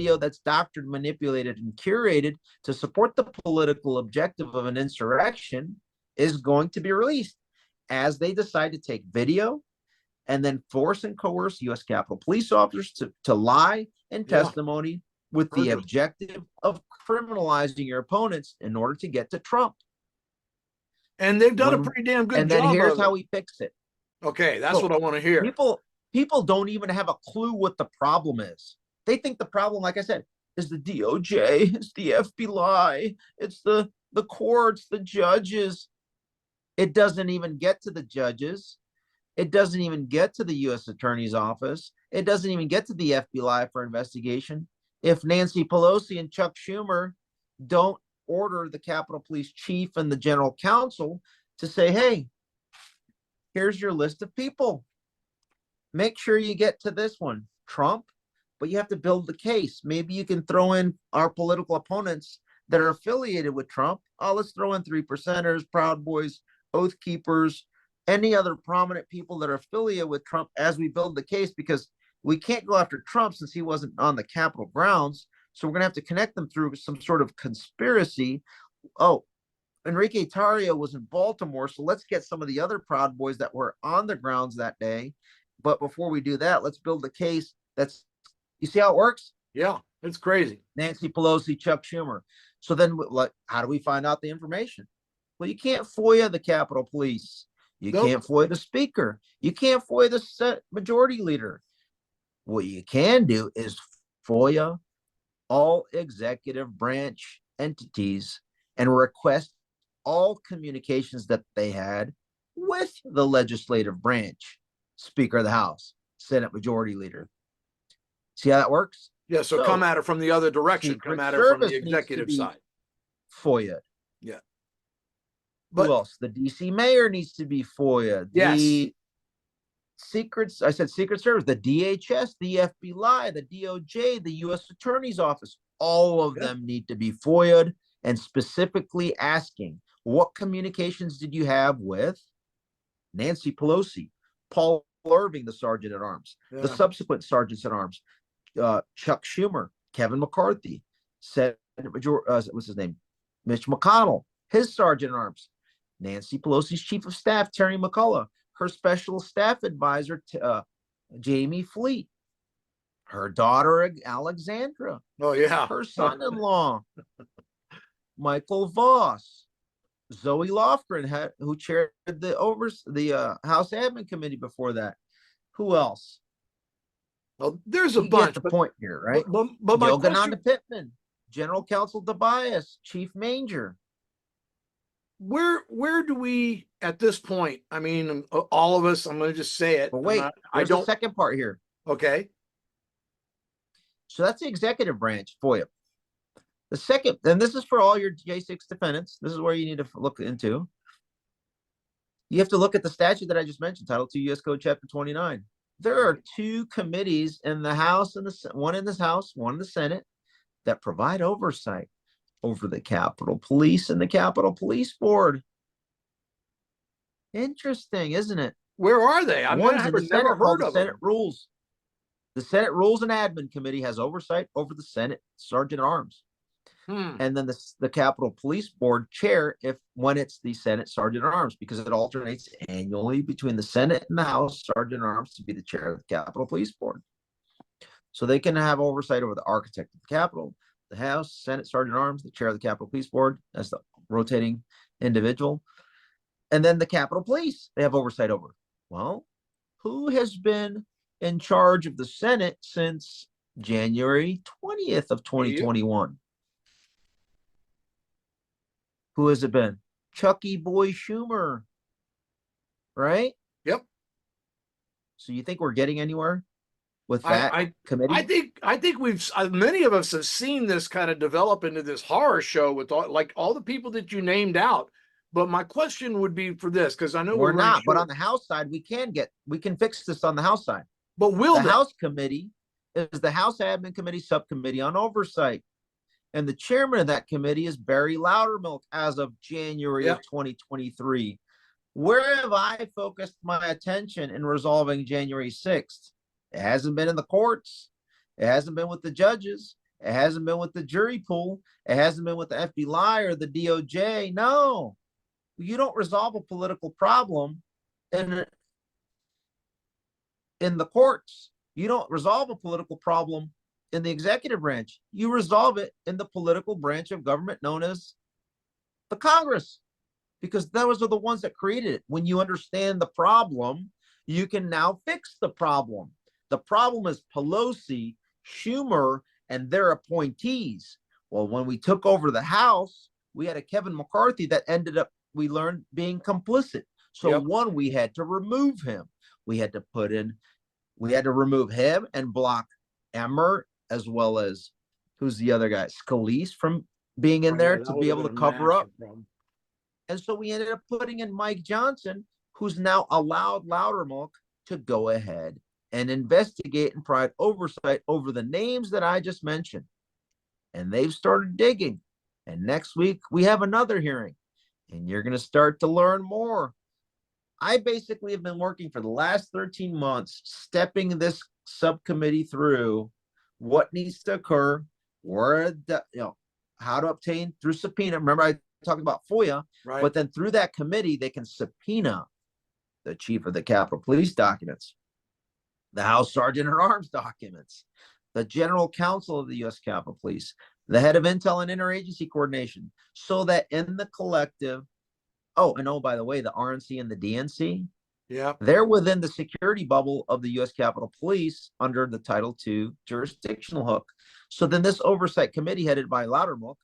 video that's doctored, manipulated, and curated to support the political objective of an insurrection is going to be released as they decide to take video and then force and coerce U.S. Capitol Police officers to lie in testimony with the objective of criminalizing your opponents in order to get to Trump. And they've done a pretty damn good job. And then here's how we fix it. Okay, that's what I want to hear. People don't even have a clue what the problem is. They think the problem, like I said, is the DOJ, it's the FBI, it's the courts, the judges. It doesn't even get to the judges. It doesn't even get to the U.S. Attorney's Office. It doesn't even get to the FBI for investigation. If Nancy Pelosi and Chuck Schumer don't order the Capitol Police Chief and the General Counsel to say, hey, here's your list of people. Make sure you get to this one, Trump, but you have to build the case. Maybe you can throw in our political opponents that are affiliated with Trump. Oh, let's throw in 3%ers, Proud Boys, Oath Keepers, any other prominent people that are affiliated with Trump as we build the case, because we can't go after Trump since he wasn't on the Capitol grounds. So we're going to have to connect them through some sort of conspiracy. Oh, Enrique Tarrio was in Baltimore, so let's get some of the other Proud Boys that were on the grounds that day. But before we do that, let's build a case that's, you see how it works? Yeah, it's crazy. Nancy Pelosi, Chuck Schumer. So then, like, how do we find out the information? Well, you can't FOIA the Capitol Police. You can't FOIA the Speaker. You can't FOIA the Senate Majority Leader. What you can do is FOIA all executive branch entities and request all communications that they had with the legislative branch, Speaker of the House, Senate Majority Leader. See how that works? Yeah, so come at it from the other direction. Come at it from the executive side. FOIA. Yeah. Who else? The DC mayor needs to be FOIA. Yes. The Secret Service, the DHS, the FBI, the DOJ, the U.S. Attorney's Office, all of them need to be FOIA'd and specifically asking, what communications did you have with Nancy Pelosi, Paul Irving, the Sergeant at Arms, the subsequent Sergeants at Arms, Chuck Schumer, Kevin McCarthy, Senate Major, what's his name? Mitch McConnell, his Sergeant at Arms, Nancy Pelosi's Chief of Staff, Terry McCullough, her Special Staff Advisor, Jamie Fleet, her daughter, Alexandra. Oh, yeah. Her son-in-law, Michael Voss, Zoe Lofgren, who chaired the House Admin Committee before that. Who else? Well, there's a bunch. Get the point here, right? But my question, Pittman, General Counsel Tobias, Chief Manger. Where do we at this point? I mean, all of us. I'm going to just say it. But wait, I don't. The second part here. Okay. So that's the executive branch, FOIA. The second, and this is for all your J6 defendants. This is where you need to look into. You have to look at the statute that I just mentioned, Title II U.S. Code Chapter 29. There are two committees in the House and one in the House, one in the Senate, that provide oversight over the Capitol Police and the Capitol Police Board. Interesting, isn't it? Where are they? I've never heard of Senate Rules. The Senate Rules and Admin Committee has oversight over the Senate Sergeant at Arms. And then the Capitol Police Board chair when it's the Senate Sergeant at Arms, because it alternates annually between the Senate and the House Sergeant at Arms to be the chair of the Capitol Police Board. So they can have oversight over the architect of the Capitol, the House, Senate Sergeant at Arms, the chair of the Capitol Police Board as the rotating individual. And then the Capitol Police, they have oversight over. Well, who has been in charge of the Senate since January 20th of 2021? Who has it been? Chucky Boy Schumer, right? Yep. So you think we're getting anywhere with that committee? I think we've many of us have seen this kind of develop into this horror show with all the people that you named out. But my question would be for this, because I know we're not. But on the House side, we can fix this on the House side. But the House committee is the House Admin Committee Subcommittee on Oversight. And the chairman of that committee is Barry Loudermilk as of January of 2023. Where have I focused my attention in resolving January 6th? It hasn't been in the courts. It hasn't been with the judges. It hasn't been with the jury pool. It hasn't been with the FBI or the DOJ. No, you don't resolve a political problem in in the courts. You don't resolve a political problem in the executive branch. You resolve it in the political branch of government known as the Congress, because those are the ones that created it. When you understand the problem, you can now fix the problem. The problem is Pelosi, Schumer, and their appointees. Well, when we took over the House, we had a Kevin McCarthy that ended up, we learned, being complicit. So Yep. one, we had to remove him. We had to remove him and block Emmer, as well as, who's the other guy, Scalise, from being in there to be able to cover up. And so we ended up putting in Mike Johnson, who's now allowed Loudermilk to go ahead and investigate and provide oversight over the names that I just mentioned. And they've started digging. And next week we have another hearing, and you're going to start to learn more. I basically have been working for the last 13 months, stepping this subcommittee through what needs to occur, where how to obtain through subpoena. Remember, I talked about FOIA, Right. But then through that committee, they can subpoena the chief of the Capitol Police documents, the House Sergeant at Arms documents, the general counsel of the U.S. Capitol Police, the head of intel and interagency coordination, so that in the collective, by the way, the RNC and the DNC, they're within the security bubble of the U.S. Capitol Police under the Title II jurisdictional hook. So then this oversight committee headed by Loudermilk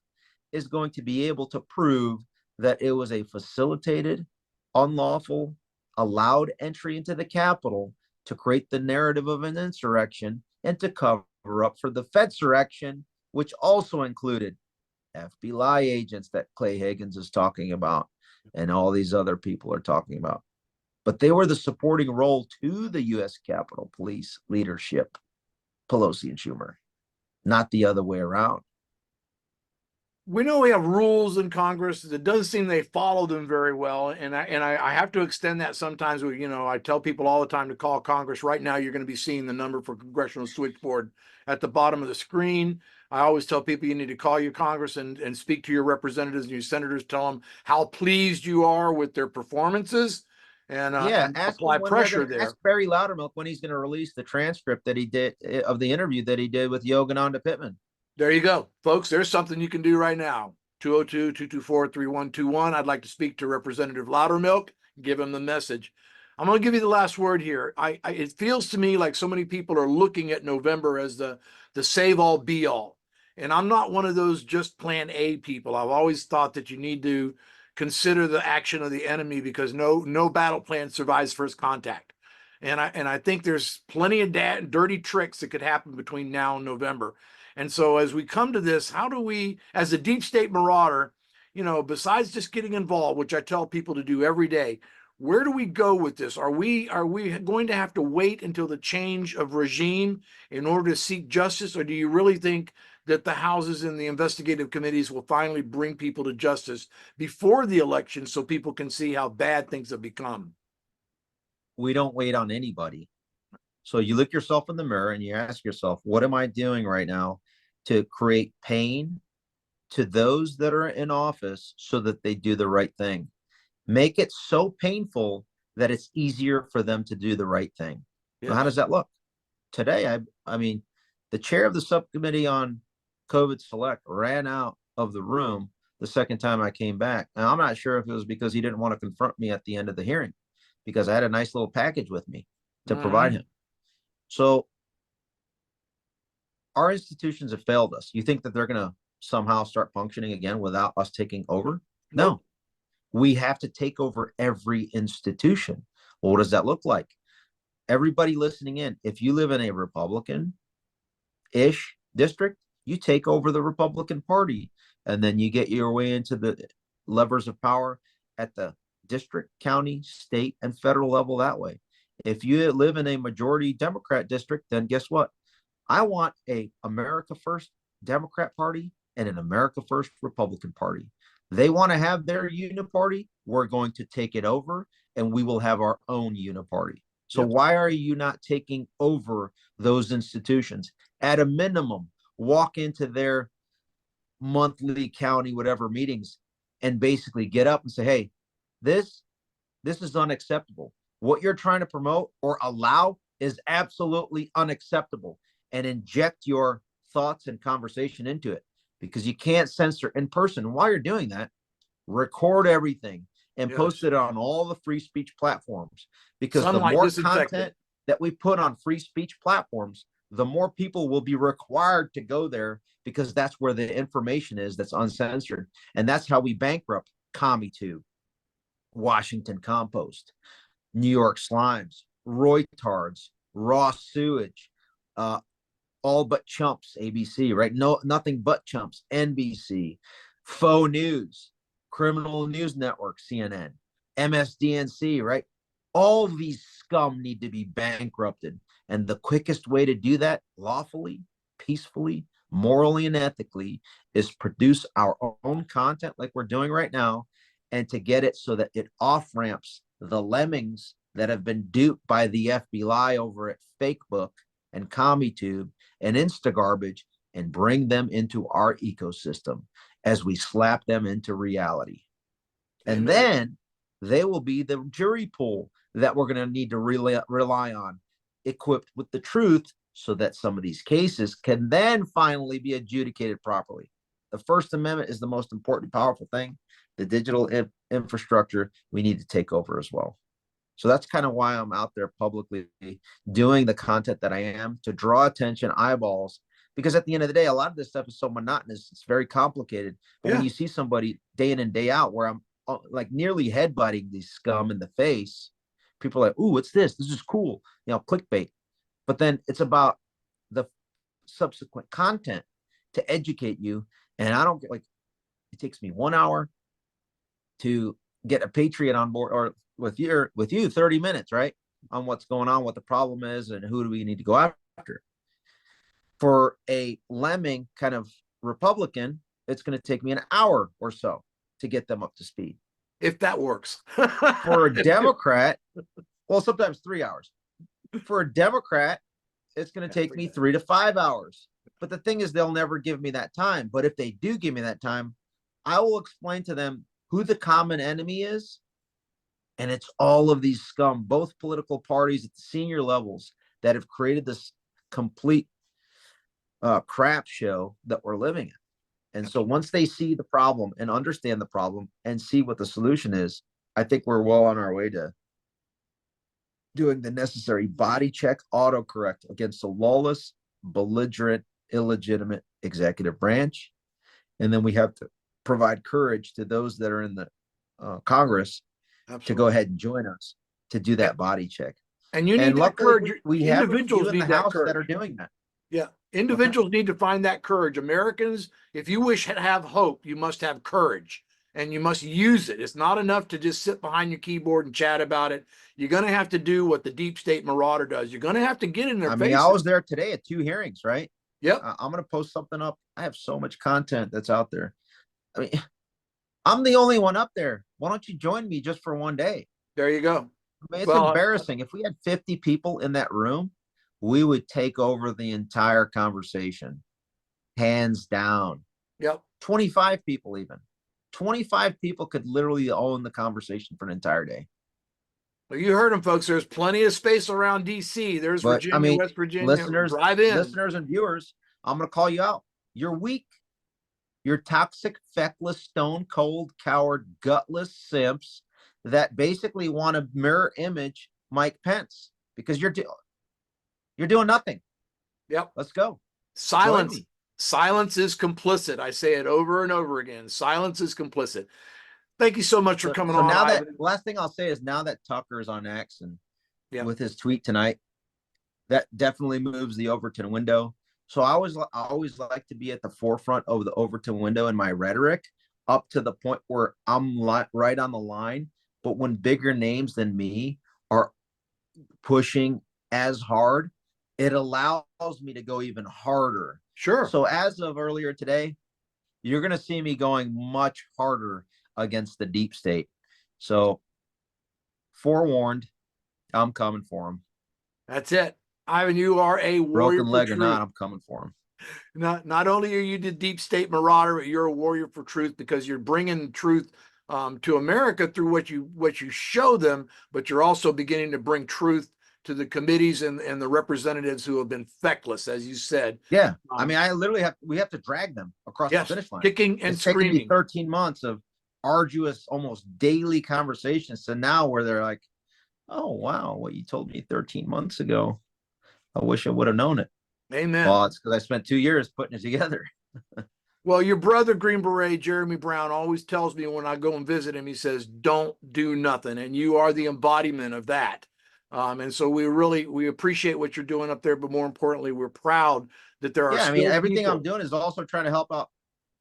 is going to be able to prove that it was a facilitated, unlawful, allowed entry into the Capitol to create the narrative of an insurrection and to cover up for the Fedsurrection, which also included FBI agents that Clay Higgins is talking about and all these other people are talking about. But they were the supporting role to the U.S. Capitol Police leadership, Pelosi and Schumer, not the other way around. We know we have rules in Congress. It doesn't seem they follow them very well. And I have to extend that sometimes. I tell people all the time to call Congress. Right now, you're going to be seeing the number for Congressional Switchboard at the bottom of the screen. I always tell people you need to call your Congress and speak to your representatives and your senators. Tell them how pleased you are with their performances and apply pressure there. Ask Barry Loudermilk when he's going to release the transcript that he did of the interview that he did with Yogananda Pittman. There you go, folks. There's something you can do right now. 202-224-3121. I'd like to speak to Representative Loudermilk, give him the message. I'm going to give you the last word here. It feels to me like so many people are looking at November as the save all be all. And I'm not one of those just plan A people. I've always thought that you need to consider the action of the enemy because no battle plan survives first contact. And I think there's plenty of dirty tricks that could happen between now and November. And so as we come to this, how do we, as a deep state marauder, besides just getting involved, which I tell people to do every day, where do we go with this? Are we going to have to wait until the change of regime in order to seek justice? Or do you really think that the houses and the investigative committees will finally bring people to justice before the election so people can see how bad things have become? We don't wait on anybody. So you look yourself in the mirror and you ask yourself, what am I doing right now to create pain to those that are in office so that they do the right thing? Make it so painful that it's easier for them to do the right thing. Yeah. Now, how does that look? Today, I mean, the chair of the subcommittee on COVID Select ran out of the room the second time I came back. Now, I'm not sure if it was because he didn't want to confront me at the end of the hearing, because I had a nice little package with me to provide him. So our institutions have failed us. You think that they're going to somehow start functioning again without us taking over? No. We have to take over every institution. Well, what does that look like? Everybody listening in, if you live in a Republican-ish district, you take over the Republican Party, and then you get your way into the levers of power at the district, county, state, and federal level that way. If you live in a majority Democrat district, then guess what? I want a America First Democrat Party and an America First Republican Party. They want to have their uniparty. We're going to take it over, and we will have our own uniparty. So why are you not taking over those institutions? At a minimum, walk into their monthly county, whatever meetings and basically get up and say, hey, this is unacceptable. What you're trying to promote or allow is absolutely unacceptable, and inject your thoughts and conversation into it, because you can't censor in person. While you're doing that, record everything and post Yes. it on all the free speech platforms, because the Sunlight more disinfectant. content that we put on free speech platforms, the more people will be required to go there, because that's where the information is that's uncensored. And that's how we bankrupt Pt2, Washington Compost, New York Slimes, Roytards, Raw Sewage, uh, All But Chumps, ABC, right? No, Nothing But Chumps, NBC, Faux News, Criminal News Network, CNN, MSDNC, right? All these scum need to be bankrupted. And the quickest way to do that lawfully, peacefully, morally, and ethically is produce our own content like we're doing right now, and to get it so that it off ramps the lemmings that have been duped by the FBI over at Fakebook and CommiTube and InstaGarbage, and bring them into our ecosystem as we slap them into reality. And Amen. then they will be the jury pool that we're going to need to rely on, equipped with the truth, so that some of these cases can then finally be adjudicated properly. The First Amendment is the most important, powerful thing. The digital infrastructure we need to take over as well. So that's kind of why I'm out there publicly doing the content that I am, to draw attention, eyeballs, because at the end of the day, a lot of this stuff is so monotonous. It's very complicated. But when Yeah. you see somebody day in and day out, where I'm like nearly headbutting these scum in the face, people are like, ooh, what's this? This is cool. Clickbait. But then it's about the subsequent content to educate you. And I don't get, like, it takes me 1 hour to get a patriot on board, or with you 30 minutes, right, on what's going on, what the problem is, and who do we need to go after. For a lemming kind of Republican, it's going to take me an hour or so to get them up to speed. If that works. For a Democrat, well, sometimes 3 hours. For a Democrat, it's going to take me 3 to 5 hours. But the thing is, they'll never give me that time. But if they do give me that time, I will explain to them who the common enemy is. And it's all of these scum, both political parties at the senior levels, that have created this complete crap show that we're living in. And so once they see the problem and understand the problem and see what the solution is, I think we're well on our way to doing the necessary body check autocorrect against the lawless, belligerent, illegitimate executive branch. And then we have to provide courage to those that are in the Congress to go ahead and join us to do that body check. And you need And that luckily, courage. we have a few Individuals in the need that House that courage. are doing that. Yeah. Individuals need to find that courage. Americans, if you wish to have hope, you must have courage and you must use it. It's not enough to just sit behind your keyboard and chat about it. You're going to have to do what the deep state Marauder does. You're going to have to get in their I faces. mean, I was there today at 2 hearings, right? Yep. I'm going to post something up. I have so much content that's out there. I mean, I'm the only one up there. Why don't you join me just for one day? There you go. I mean, it's embarrassing. If we had 50 people in that room, we would take over the entire conversation, hands down. Yep. 25 people, even 25 people could literally own the conversation for an entire day. Well, you heard them, folks. There's plenty of space around DC. There's Virginia, West Virginia. Drive in. Listeners and viewers, I'm going to call you out. You're weak. You're toxic, feckless, stone cold, coward, gutless simps that basically want to mirror image Mike Pence, because you're doing nothing. Yep. Let's go. Silence. Silence is complicit. I say it over and over again. Silence is complicit. Thank you so much for coming on. Now that last thing I'll say is, now that Tucker is on X and with his tweet tonight, that definitely moves the Overton window. So I always like to be at the forefront of the Overton window in my rhetoric, up to the point where I'm right on the line. But when bigger names than me are pushing as hard, it allows me to go even harder. Sure. So as of earlier today, you're going to see me going much harder against the deep state. So forewarned, I'm coming for him. That's it. Ivan, you are a warrior. Broken leg or not, I'm coming for him. Not only are you the deep state marauder, but you're a warrior for truth because you're bringing truth to America through what you show them, but you're also beginning to bring truth to the committees and the representatives who have been feckless, as you said. Yeah. I mean, we have to drag them across the Yes, finish line. kicking and It's taken me screaming. 13 months of arduous, almost daily conversations to now where they're like, oh, wow, what you told me 13 months ago. I wish I would have known it. Amen. Well, it's because I spent 2 years putting it together. Well, your brother, Green Beret, Jeremy Brown, always tells me when I go and visit him, he says, don't do nothing. And you are the embodiment of that. And so we appreciate what you're doing up there, but more importantly, we're proud that there are Yeah, I mean, still everything people. I'm doing is also trying to help out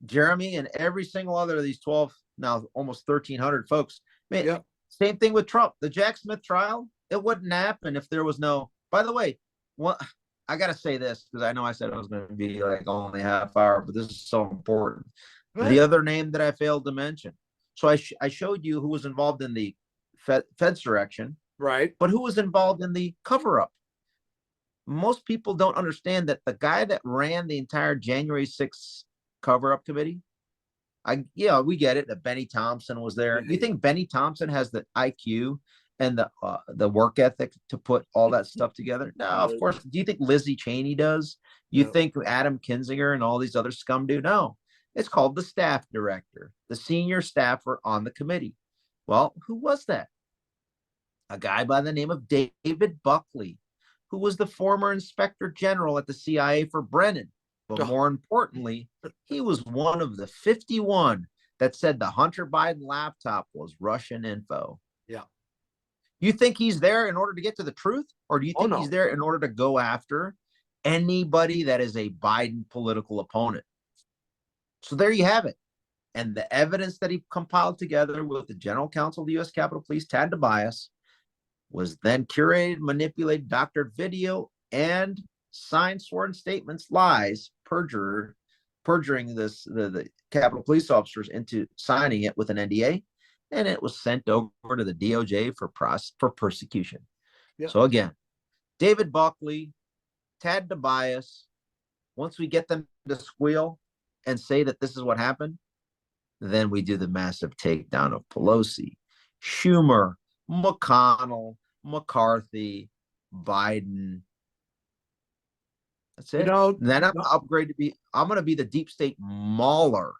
Jeremy and every single other of these 12, now almost 1,300 folks. Man, Yep. same thing with Trump. The Jack Smith trial, it wouldn't happen if there was no, by the way, what I got to say this because I know I said it was going to be like only a half hour, but this is so important. The other name that I failed to mention. So I showed you who was involved in the Fedsurrection, Right. but who was involved in the cover up. Most people don't understand that the guy that ran the entire January 6th cover up committee, we get it that Benny Thompson was there. You think Benny Thompson has the IQ and the work ethic to put all that stuff together? No, of course. Do you think Lizzie Cheney does? You think Adam Kinzinger and all these other scum do? No. It's called the staff director, the senior staffer on the committee. Well, who was that? A guy by the name of David Buckley, who was the former inspector general at the CIA for Brennan. But more importantly, he was one of the 51 that said the Hunter Biden laptop was Russian info. Yeah. You think he's there in order to get to the truth? Or do you think he's there in order to go after anybody that is a Biden political opponent? So there you have it. And the evidence that he compiled together with the general counsel of the U.S. Capitol Police, Tad DeBias, was then curated, manipulated, doctored video, and signed sworn statements, lies, perjuring the Capitol Police officers into signing it with an NDA, and it was sent over to the DOJ for persecution. Yep. So again, David Buckley, Tad DeBias, once we get them to squeal and say that this is what happened, then we do the massive takedown of Pelosi, Schumer, McConnell, McCarthy, Biden. That's it. Then I'm I'm going to be the deep state mauler.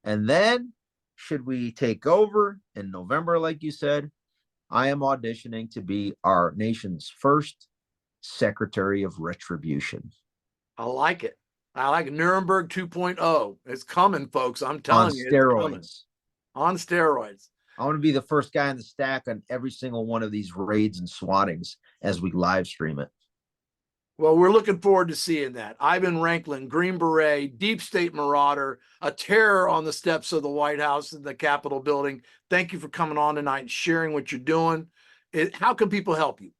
And then should we take over in November, like you said, I am auditioning to be our nation's first Secretary of Retribution. I like it. I like Nuremberg 2.0. It's coming, folks. I'm telling you, it's coming. On steroids. I want to be the first guy in the stack on every single one of these raids and swattings as we live stream it. Well, we're looking forward to seeing that. Ivan Ranklin, Green Beret, Deep State Marauder, a terror on the steps of the White House and the Capitol building. Thank you for coming on tonight and sharing what you're doing. How can people help you?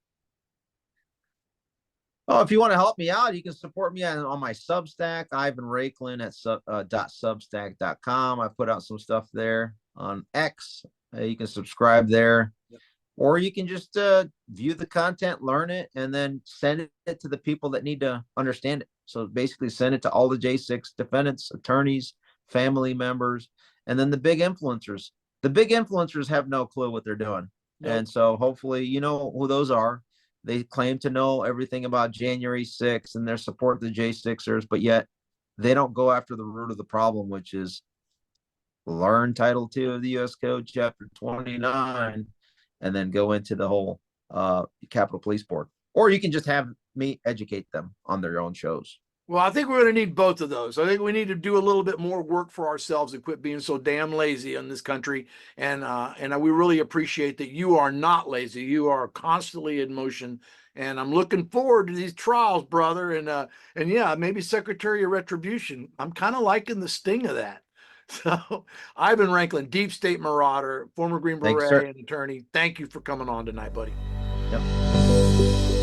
Oh, if you want to help me out, you can support me on my Substack, Ivan Ranklin at .substack.com. I put out some stuff there on X. You can subscribe there. Yep. Or you can just view the content, learn it, and then send it to the people that need to understand it. So basically send it to all the J6 defendants, attorneys, family members, and then the big influencers. The big influencers have no clue what they're doing. Nope. And so hopefully you know who those are. They claim to know everything about January 6th and their support the J6ers, but yet they don't go after the root of the problem, which is learn Title II of the U.S. Code, Chapter 29, and then go into the whole Capitol Police Board. Or you can just have me educate them on their own shows. Well, I think we're going to need both of those. I think we need to do a little bit more work for ourselves and quit being so damn lazy in this country. And we really appreciate that you are not lazy. You are constantly in motion. And I'm looking forward to these trials, brother. And yeah, maybe Secretary of Retribution. I'm kind of liking the sting of that. So, Ivan Ranklin, Deep State Marauder, former Green Beret and attorney. Thank you for coming on tonight, buddy. Yep.